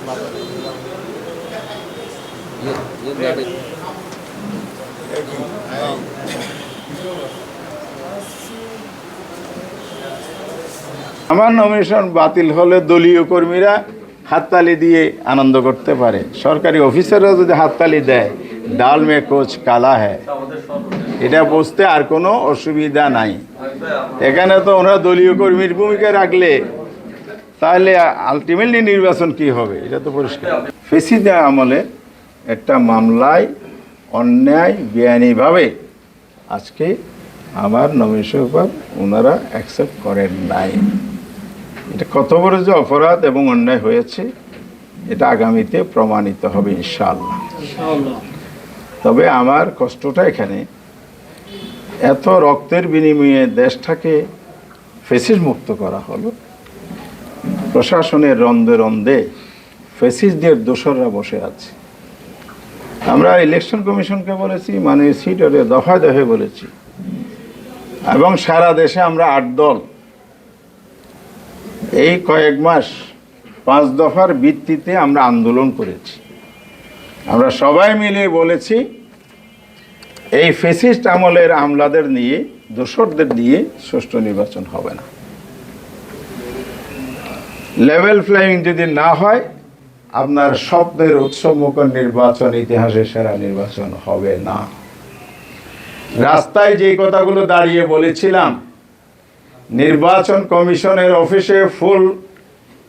আমার নমিনেশন বাতিল হলে দলীয় কর্মীরা হাততালি দিয়ে আনন্দ করতে পারে, সরকারি অফিসাররা যদি হাততালি দেয় ডাল মে কোচ কালা হ্যায়, এটা বুঝতে আর কোনো অসুবিধা নাই। এখানে তো ওনারা দলীয় কর্মীর ভূমিকা রাখলে তাহলে আলটিমেটলি নির্বাচন কি হবে এটা তো পরিষ্কার। ফেসিদা আমলে একটা মামলায় অন্যায় বেআইনিভাবে আজকে আমার নমিনেশন উপর ওনারা অ্যাকসেপ্ট করেন নাই। এটা কত বড় যে অপরাধ এবং অন্যায় হয়েছে এটা আগামীতে প্রমাণিত হবে ইনশাআল্লাহ। তবে আমার কষ্টটা এখানে, এত রক্তের বিনিময়ে দেশটাকে ফ্যাসিস্ট মুক্ত করা হলো, প্রশাসনের রন্ধে রন্ধে ফ্যাসিস্টদের দোসররা বসে আছে। আমরা ইলেকশন কমিশনকে বলেছি, মানে সিটরে দফায় দফায় বলেছি, এবং সারা দেশে আমরা 8 দল এই কয়েক মাস 5 দফার ভিত্তিতে আমরা আন্দোলন করেছি। আমরা সবাই মিলে বলেছি এই ফ্যাসিস্ট আমলের আমলাদের নিয়ে, দোসরদের নিয়ে সুষ্ঠু নির্বাচন হবে না। লেভেল প্লেয়িং যদি না হয় আপনার স্বপ্নের উৎসবমুখর নির্বাচন ইতিহাসের সেরা নির্বাচন হবে না। রাস্তায় যে কথাগুলো দাঁড়িয়ে বলেছিলাম, নির্বাচন কমিশনের অফিসে ফুল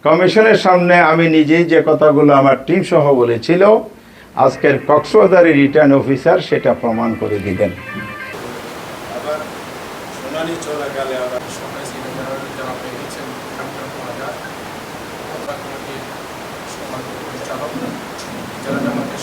কমিশনের সামনে আমি নিজেই যে কথাগুলো আমার টিম সহ বলেছিল, আজকের কক্সবাজারের রিটার্ন অফিসার সেটা প্রমাণ করে দিলেন। আবার শুনানি চলাকালে আবার সবাই যারা পেয়েছেন পরিচালক যারা আমাকে